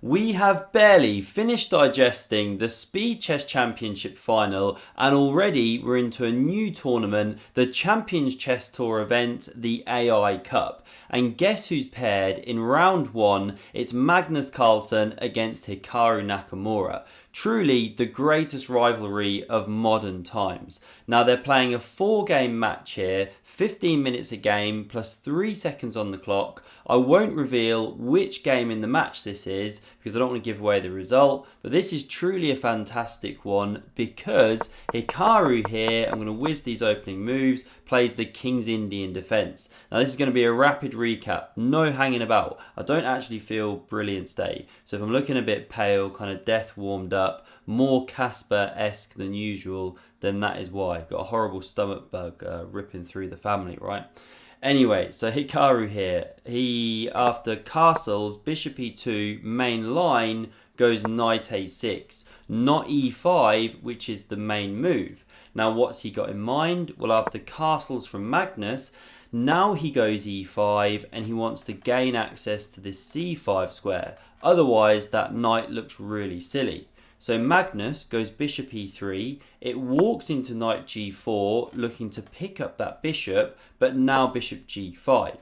We have barely finished digesting the Speed Chess Championship final and already we're into a new tournament, the Champions Chess Tour event, the AI Cup. And guess who's paired in round one? It's Magnus Carlsen against Hikaru Nakamura. Truly the greatest rivalry of modern times. Now they're playing a 4-game match here, 15 minutes a game plus 3 seconds on the clock. I won't reveal which game in the match this is because I don't want to give away the result, but this is truly a fantastic one because Hikaru here, I'm going to whiz these opening moves, plays the King's Indian defense. Now this is going to be a rapid recap, no hanging about. I don't actually feel brilliant today, so if I'm looking a bit pale, kind of death warmed up, more Casper-esque than usual, then that is why. Got a horrible stomach bug ripping through the family, right? Anyway, so Hikaru here, he, after castles, bishop e2, main line, goes knight a6, not e5, which is the main move. Now what's he got in mind? Well, after castles from Magnus, now he goes e5 and he wants to gain access to this c5 square. Otherwise, that knight looks really silly. So Magnus goes bishop e3, it walks into knight g4, looking to pick up that bishop, but now bishop g5.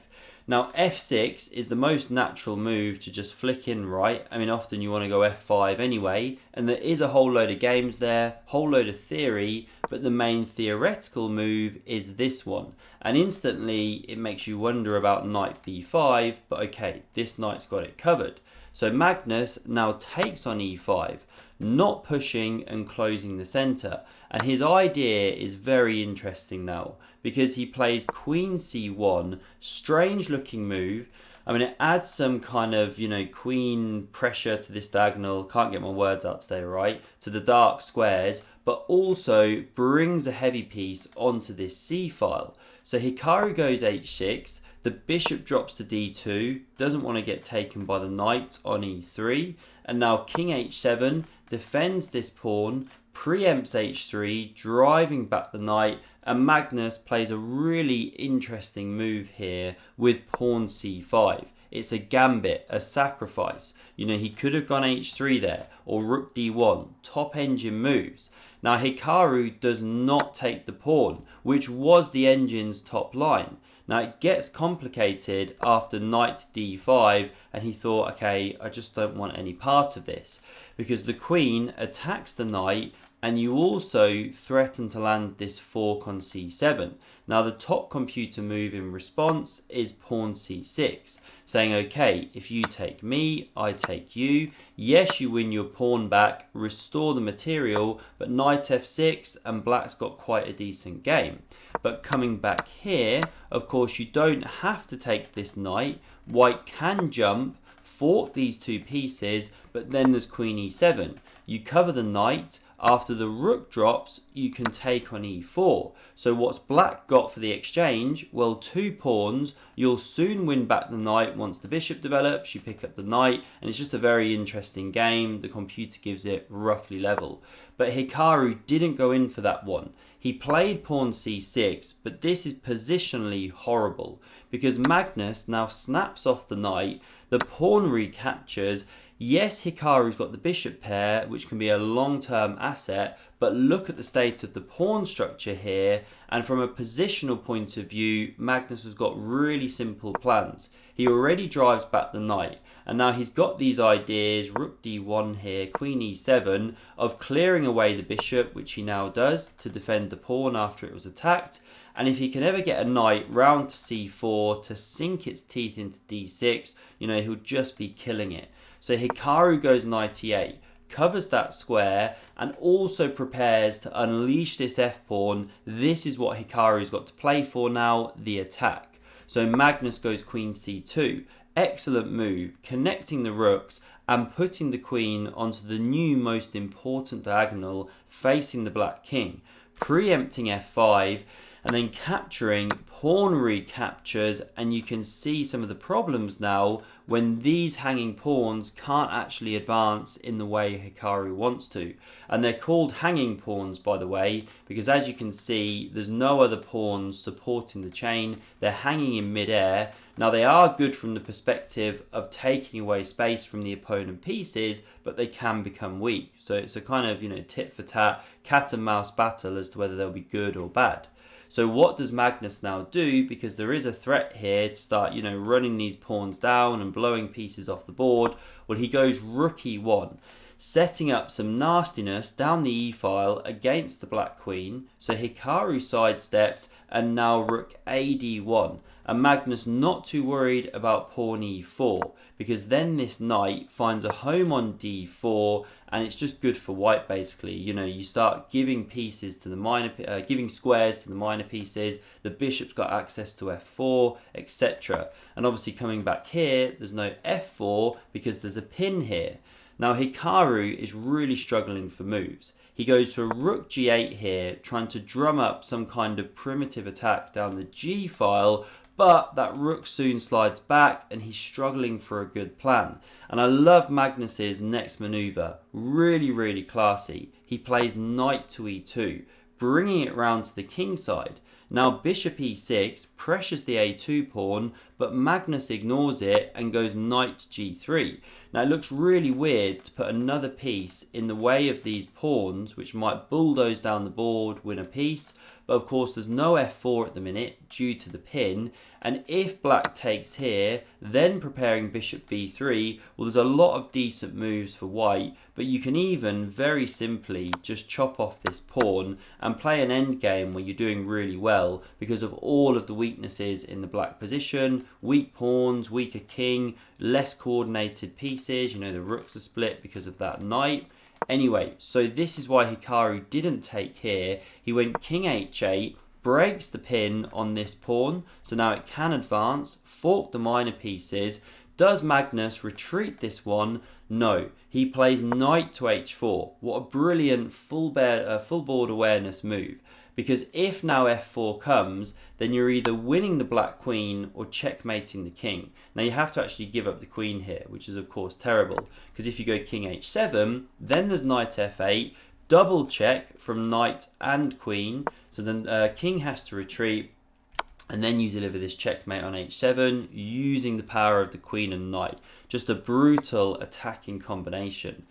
Now f6 is the most natural move to just flick in, right? I mean, often you want to go f5 anyway, and there is a whole load of games there, whole load of theory, but the main theoretical move is this one. And instantly, it makes you wonder about knight b5, but okay, this knight's got it covered. So Magnus now takes on e5, not pushing and closing the center. And his idea is very interesting now because he plays queen c1, strange looking move. I mean, it adds some kind of, queen pressure to this diagonal. Can't get my words out today, right? To the dark squares, but also brings a heavy piece onto this c file. So Hikaru goes h6. The bishop drops to d2, doesn't want to get taken by the knight on e3, and now king h7 defends this pawn, preempts h3, driving back the knight, and Magnus plays a really interesting move here with pawn c5. It's a gambit, a sacrifice. He could have gone h3 there, or rook d1, top engine moves. Now Hikaru does not take the pawn, which was the engine's top line. Now it gets complicated after knight d5 and he thought, okay, I just don't want any part of this because the queen attacks the knight and you also threaten to land this fork on c7. Now the top computer move in response is pawn c6, saying, okay, if you take me, I take you. Yes, you win your pawn back, restore the material, but knight f6 and black's got quite a decent game. But coming back here, of course, you don't have to take this knight. White can jump, fork these two pieces, but then there's queen e7. You cover the knight. After the rook drops, you can take on e4. So what's black got for the exchange? Well, 2 pawns. You'll soon win back the knight once the bishop develops. You pick up the knight, and it's just a very interesting game. The computer gives it roughly level. But Hikaru didn't go in for that one. He played pawn c6, but this is positionally horrible because Magnus now snaps off the knight. The pawn recaptures. Yes, Hikaru's got the bishop pair, which can be a long-term asset, but look at the state of the pawn structure here, and from a positional point of view, Magnus has got really simple plans. He already drives back the knight, and now he's got these ideas, rook d1 here, queen e7, of clearing away the bishop, which he now does, to defend the pawn after it was attacked, and if he can ever get a knight round to c4 to sink its teeth into d6, he'll just be killing it. So Hikaru goes knight e8, covers that square, and also prepares to unleash this f-pawn. This is what Hikaru's got to play for now, the attack. So Magnus goes queen c2. Excellent move, connecting the rooks and putting the queen onto the new most important diagonal facing the black king. Preempting f5 and then capturing, pawn recaptures, and you can see some of the problems now when these hanging pawns can't actually advance in the way Hikaru wants to. And they're called hanging pawns, by the way, because as you can see, there's no other pawns supporting the chain. They're hanging in mid-air. Now, they are good from the perspective of taking away space from the opponent pieces, but they can become weak. So it's a kind of, tit for tat, cat and mouse battle as to whether they'll be good or bad. So what does Magnus now do? Because there is a threat here to start, running these pawns down and blowing pieces off the board. Well, he goes rook e1, setting up some nastiness down the e-file against the black queen. So Hikaru sidesteps and now rook ad1. And Magnus not too worried about pawn e4, because then this knight finds a home on d4, and it's just good for white basically. You start giving pieces to the giving squares to the minor pieces. The bishop's got access to f4, etc. And obviously coming back here, there's no f4 because there's a pin here. Now Hikaru is really struggling for moves. He goes to rook g8 here, trying to drum up some kind of primitive attack down the g file, but that rook soon slides back and he's struggling for a good plan. And I love Magnus's next maneuver, really, really classy. He plays knight to e2, bringing it round to the king side. Now bishop e6 pressures the a2 pawn, but Magnus ignores it and goes knight g3. Now it looks really weird to put another piece in the way of these pawns, which might bulldoze down the board, win a piece. But of course there's no f4 at the minute due to the pin. And if black takes here, then preparing bishop b3, well, there's a lot of decent moves for white, but you can even very simply just chop off this pawn and play an endgame where you're doing really well because of all of the weaknesses in the black position. Weak pawns, weaker king, less coordinated pieces. The rooks are split because of that knight. Anyway, so this is why Hikaru didn't take here. He went king h8, breaks the pin on this pawn, so now it can advance, fork the minor pieces. Does Magnus retreat this one? No. He plays knight to h4. What a brilliant full board awareness move. Because if now f4 comes, then you're either winning the black queen or checkmating the king. Now you have to actually give up the queen here, which is of course terrible. Because if you go king h7, then there's knight f8, double check from knight and queen. So then king has to retreat, and then you deliver this checkmate on h7 using the power of the queen and knight. Just a brutal attacking combination.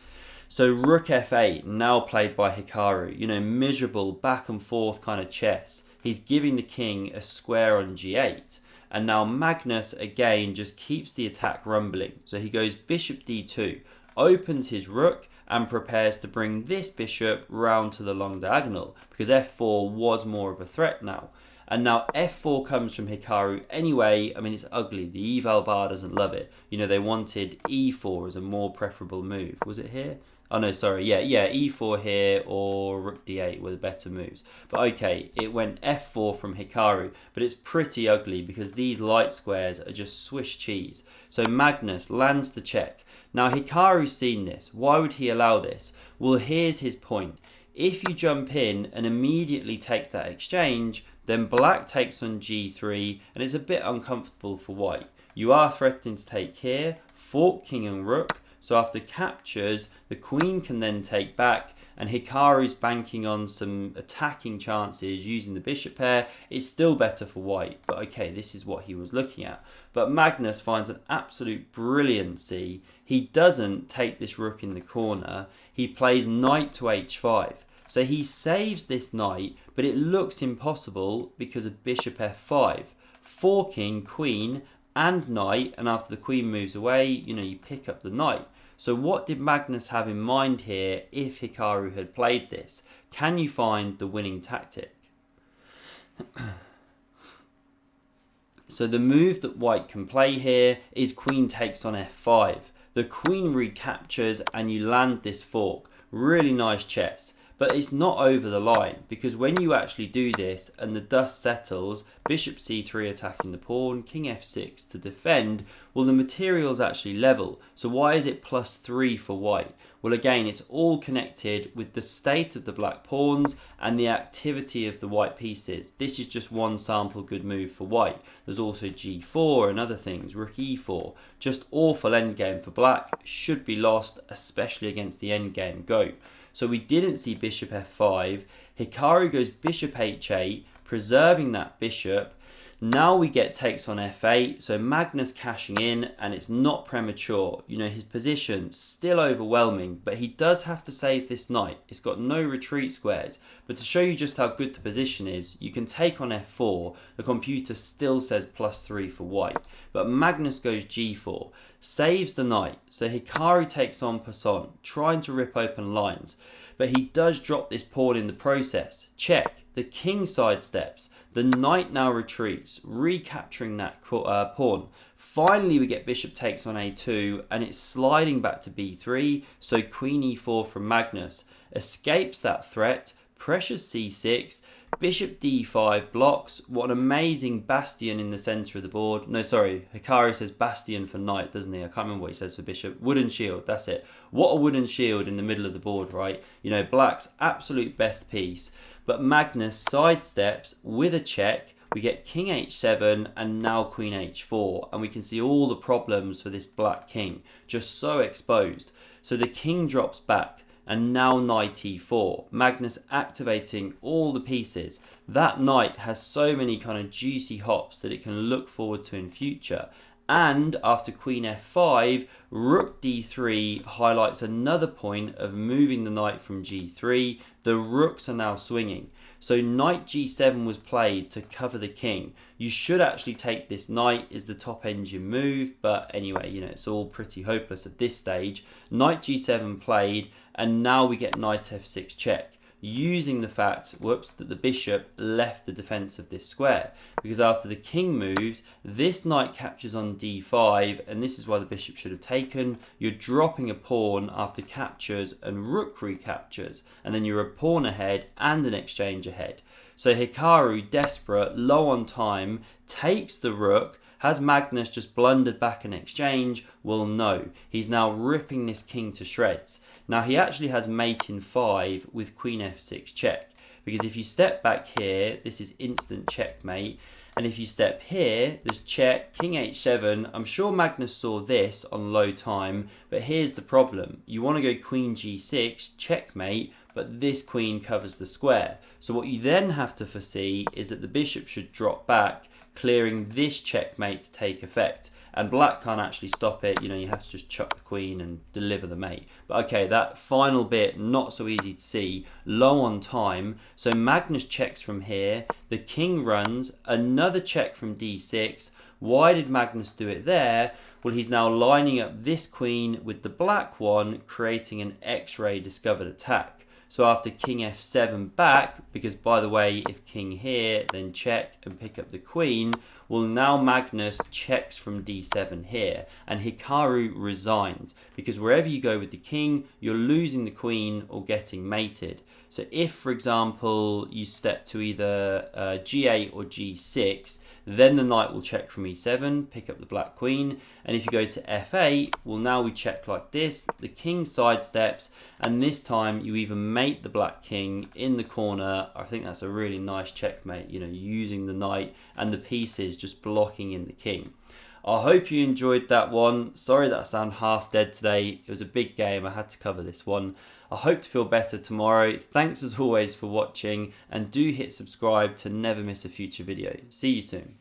So rook f8, now played by Hikaru, miserable back and forth kind of chess. He's giving the king a square on g8. And now Magnus again just keeps the attack rumbling. So he goes bishop d2, opens his rook and prepares to bring this bishop round to the long diagonal because f4 was more of a threat now. And now f4 comes from Hikaru anyway. I mean, it's ugly. The eval bar doesn't love it. They wanted e4 as a more preferable move. Was it here? Oh no, sorry, yeah, e4 here or rook d8 were the better moves. But okay, it went f4 from Hikaru, but it's pretty ugly because these light squares are just Swiss cheese. So Magnus lands the check. Now Hikaru's seen this. Why would he allow this? Well, here's his point. If you jump in and immediately take that exchange, then black takes on g3 and it's a bit uncomfortable for white. You are threatening to take here, fork king and rook. So after captures, the queen can then take back, and Hikaru's banking on some attacking chances using the bishop pair. It's still better for white, but okay, this is what he was looking at. But Magnus finds an absolute brilliancy. He doesn't take this rook in the corner. He plays knight to h5. So he saves this knight, but it looks impossible because of bishop f5. Forking queen and knight, and after the queen moves away, you pick up the knight. So what did Magnus have in mind here if Hikaru had played this? Can you find the winning tactic? So the move that white can play here is queen takes on f5. The queen recaptures and you land this fork. Really nice chess. But it's not over the line, because when you actually do this and the dust settles, bishop c3 attacking the pawn, king f6 to defend, well, the material's actually level. So why is it +3 for white? Well, again, it's all connected with the state of the black pawns and the activity of the white pieces. This is just one sample good move for white. There's also g4 and other things, rook e4. Just awful endgame for black, should be lost, especially against the endgame goat. So we didn't see bishop f5, Hikaru goes bishop h8, preserving that bishop. Now we get takes on f8, so Magnus cashing in, and it's not premature. You know, his position still overwhelming, but he does have to save this knight. It's got no retreat squares, but to show you just how good the position is, you can take on f4. The computer still says +3 for white, but Magnus goes g4, saves the knight, so Hikaru takes on Poisson, trying to rip open lines, but he does drop this pawn in the process. Check, the king sidesteps, the knight now retreats, recapturing that pawn. Finally we get bishop takes on a2, and it's sliding back to b3, so queen e4 from Magnus. Escapes that threat, pressures c6, bishop d5 blocks. What an amazing bastion in the centre of the board. No, sorry, Hikaru says bastion for knight, doesn't he? I can't remember what he says for bishop. Wooden shield, that's it. What a wooden shield in the middle of the board, right? You know, black's absolute best piece. But Magnus sidesteps with a check. We get king h7 and now queen h4. And we can see all the problems for this black king, just so exposed. So the king drops back. And now knight e4, Magnus activating all the pieces. That knight has so many kind of juicy hops that it can look forward to in future. And after queen f5, rook d3 highlights another point of moving the knight from g3. The rooks are now swinging. So knight g7 was played to cover the king. You should actually take this knight is the top engine move, but anyway, you know, it's all pretty hopeless at this stage. Knight g7 played, and now we get knight f6 check, using the fact, whoops, that the bishop left the defense of this square. Because after the king moves, this knight captures on d5, and this is why the bishop should have taken. You're dropping a pawn after captures and rook recaptures, and then you're a pawn ahead and an exchange ahead. So Hikaru, desperate, low on time, takes the rook. Has Magnus just blundered back an exchange? Well, no. He's now ripping this king to shreds. Now, he actually has mate in 5 with queen f6 check. Because if you step back here, this is instant checkmate. And if you step here, there's check, king h7. I'm sure Magnus saw this on low time, but here's the problem. You want to go queen g6, checkmate, but this queen covers the square. So what you then have to foresee is that the bishop should drop back, clearing this checkmate to take effect. And black can't actually stop it. You know, you have to just chuck the queen and deliver the mate. But okay, that final bit, not so easy to see. Low on time. So Magnus checks from here. The king runs. Another check from d6. Why did Magnus do it there? Well, he's now lining up this queen with the black one, creating an X-ray discovered attack. So after king f7 back, because by the way, if king here, then check and pick up the queen, well, now Magnus checks from d7 here, and Hikaru resigns, because wherever you go with the king, you're losing the queen or getting mated. So if, for example, you step to either g8 or g6, then the knight will check from e7, pick up the black queen, and if you go to f8, well, now we check like this, the king sidesteps, and this time you even mate the black king in the corner. I think that's a really nice checkmate, you know, using the knight and the pieces just blocking in the king. I hope you enjoyed that one. Sorry that I sound half dead today. It was a big game. I had to cover this one. I hope to feel better tomorrow. Thanks as always for watching, and do hit subscribe to never miss a future video. See you soon.